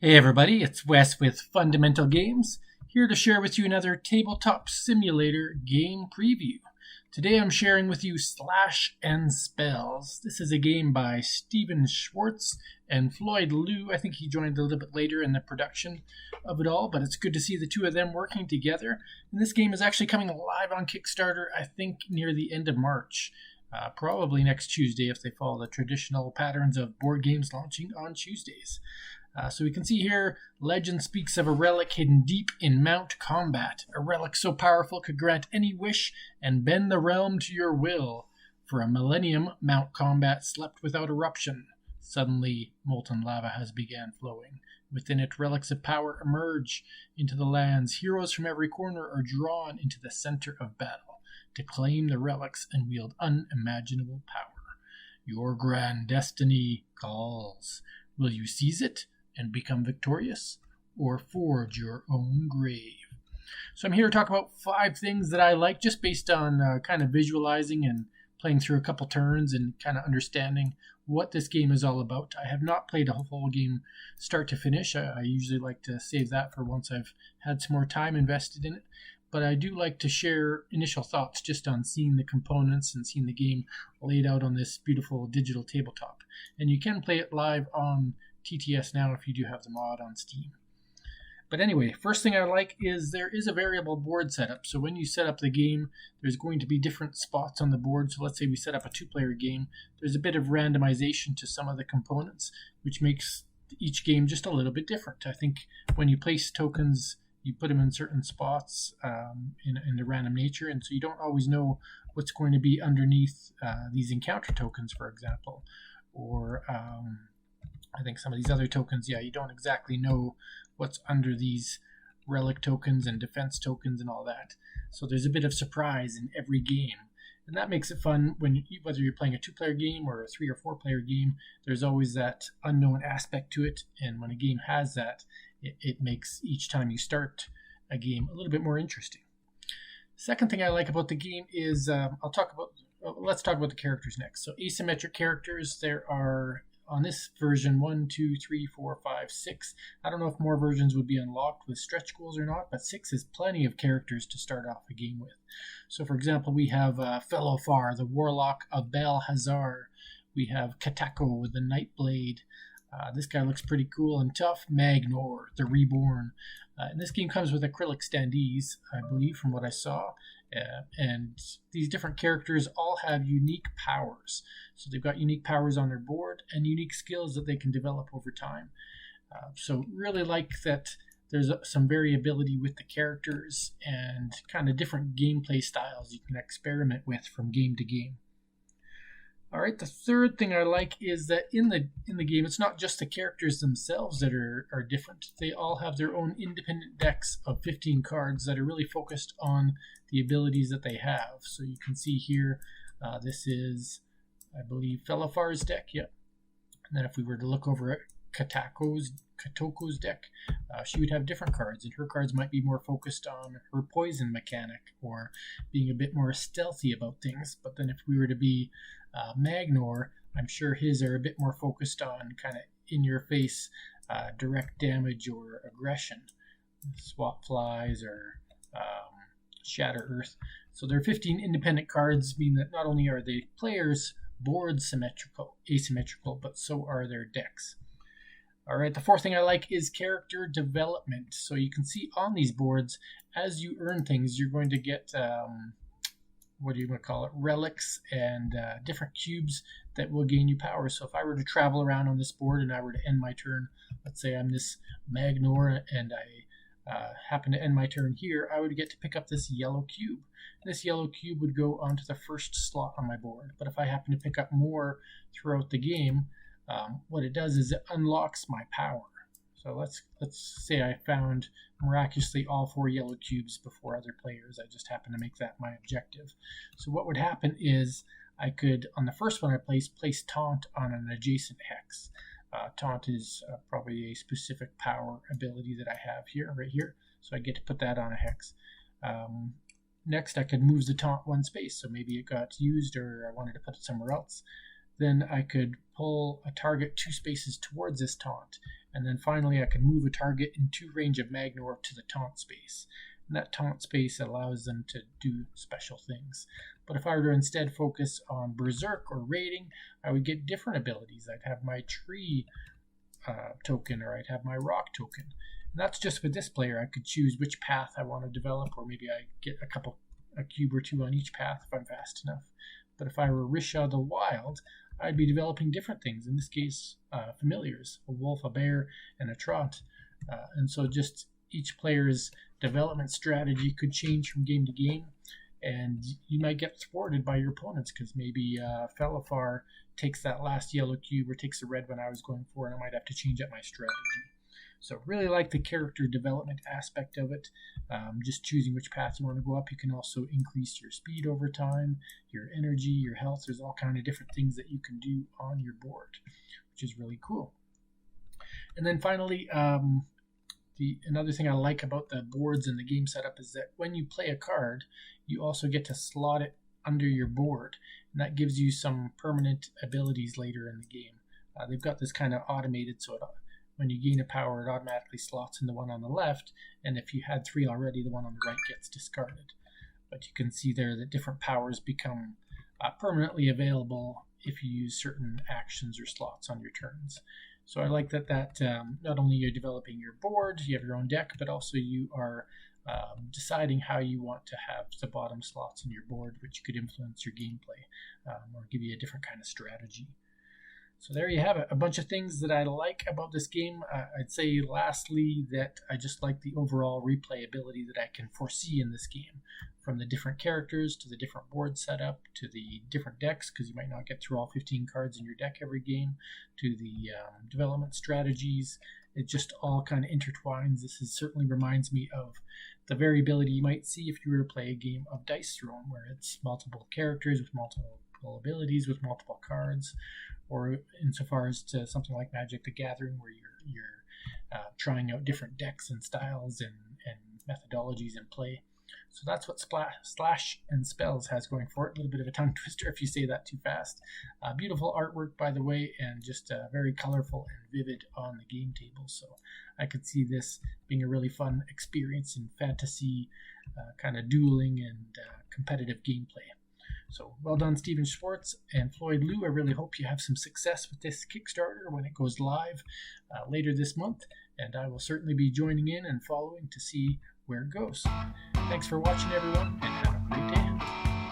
Hey everybody, it's Wes with Fundamental Games, here to share with you another tabletop simulator game preview. Today I'm sharing with you Slash and Spells. This is a game by Stephen Schwartz and Floyd Liu. I think he joined a little bit later in the production of it all, but it's good to see the two of them working together. And this game is actually coming live on Kickstarter, I think near the end of March. Probably next Tuesday if they follow the traditional patterns of board games launching on Tuesdays. So we can see here, legend speaks of a relic hidden deep in Mount Combat. A relic so powerful could grant any wish and bend the realm to your will. For a millennium, Mount Combat slept without eruption. Suddenly, molten lava has began flowing. Within it, relics of power emerge into the lands. Heroes from every corner are drawn into the center of battle to claim the relics and wield unimaginable power. Your grand destiny calls. Will you seize it and become victorious, or forge your own grave? So I'm here to talk about 5 things that I like, just based on kind of visualizing and playing through a couple turns and kind of understanding what this game is all about. I have not played a whole game start to finish. I usually like to save that for once I've had some more time invested in it. But I do like to share initial thoughts just on seeing the components and seeing the game laid out on this beautiful digital tabletop. And you can play it live on TTS now if you do have the mod on Steam. But anyway, first thing I like is there is a variable board setup. So when you set up the game, there's going to be different spots on the board. So let's say we set up a 2-player game. There's a bit of randomization to some of the components, which makes each game just a little bit different. I think when you place tokens, you put them in certain spots in the random nature, and so you don't always know what's going to be underneath these encounter tokens, for example, or I think some of these other tokens, you don't exactly know what's under these relic tokens and defense tokens and all that. So there's a bit of surprise in every game. And that makes it fun whether you're playing a 2-player game or a 3 or 4-player game. There's always that unknown aspect to it. And when a game has that, it makes each time you start a game a little bit more interesting. Second thing I like about the game is let's talk about the characters next. So asymmetric characters, there are on this version 1, 2, 3, 4, 5, 6. I don't know if more versions would be unlocked with stretch goals or not, but 6 is plenty of characters to start off a game with. So for example, we have Felofar, the Warlock of Bel Hazar. We have Katako with the Nightblade. This guy looks pretty cool and tough. Magnor, the Reborn. And this game comes with acrylic standees, I believe, from what I saw. And these different characters all have unique powers. So they've got unique powers on their board and unique skills that they can develop over time. So really like that there's some variability with the characters and kind of different gameplay styles you can experiment with from game to game. All right, the third thing I like is that in the game, it's not just the characters themselves that are different. They all have their own independent decks of 15 cards that are really focused on the abilities that they have. So you can see here, this is, I believe, Felofar's deck. Yep. And then if we were to look over at Katoko's deck, she would have different cards, and her cards might be more focused on her poison mechanic or being a bit more stealthy about things. But then if we were to be Magnor, I'm sure his are a bit more focused on kind of in-your-face direct damage or aggression. Swap Flies or Shatter Earth. So there are 15 independent cards, meaning that not only are the players' boards asymmetrical, but so are their decks. All right, the fourth thing I like is character development. So you can see on these boards, as you earn things, you're going to get relics and different cubes that will gain you power. So if I were to travel around on this board and I were to end my turn, let's say I'm this Magnor and I happen to end my turn here, I would get to pick up this yellow cube. This yellow cube would go onto the first slot on my board. But if I happen to pick up more throughout the game, what it does is it unlocks my power. So let's say I found miraculously all 4 yellow cubes before other players. I just happened to make that my objective. So what would happen is I could, on the first one I place Taunt on an adjacent hex. Taunt is probably a specific power ability that I have here, right here. So I get to put that on a hex. Next, I could move the Taunt 1 space. So maybe it got used or I wanted to put it somewhere else. Then I could pull a target 2 spaces towards this Taunt. And then finally, I can move a target into range of Magno to the taunt space. And that taunt space allows them to do special things. But if I were to instead focus on Berserk or Raiding, I would get different abilities. I'd have my tree token, or I'd have my rock token. And that's just with this player. I could choose which path I want to develop, or maybe I get a cube or two on each path if I'm fast enough. But if I were Risha the Wild, I'd be developing different things. In this case, familiars, a wolf, a bear, and a trot. And so just each player's development strategy could change from game to game, and you might get thwarted by your opponents because maybe Felifar takes that last yellow cube or takes the red one I was going for, and I might have to change up my strategy. So really like the character development aspect of it. Just choosing which path you want to go up. You can also increase your speed over time, your energy, your health. There's all kind of different things that you can do on your board, which is really cool. And then finally, another thing I like about the boards and the game setup is that when you play a card, you also get to slot it under your board, and that gives you some permanent abilities later in the game. They've got this kind of automated, so when you gain a power, it automatically slots in the one on the left, and if you had 3 already, the one on the right gets discarded. But you can see there that different powers become permanently available if you use certain actions or slots on your turns. So I like that not only you're developing your board, you have your own deck, but also you are deciding how you want to have the bottom slots in your board, which could influence your gameplay or give you a different kind of strategy. So there you have it, a bunch of things that I like about this game. I'd say lastly that I just like the overall replayability that I can foresee in this game, from the different characters to the different board setup to the different decks, because you might not get through all 15 cards in your deck every game, to the development strategies. It just all kind of intertwines. This certainly reminds me of the variability you might see if you were to play a game of Dice Throne, where it's multiple characters with multiple abilities with multiple cards, or insofar as to something like Magic the Gathering, where you're trying out different decks and styles and methodologies in play. So that's what Slash and Spells has going for it. A little bit of a tongue twister if you say that too fast. Beautiful artwork, by the way, and just very colorful and vivid on the game table. So I could see this being a really fun experience in fantasy kind of dueling and competitive gameplay. So well done, Stephen Schwartz and Floyd Liu. I really hope you have some success with this Kickstarter when it goes live later this month, and I will certainly be joining in and following to see where it goes. Thanks for watching, everyone, and have a great day.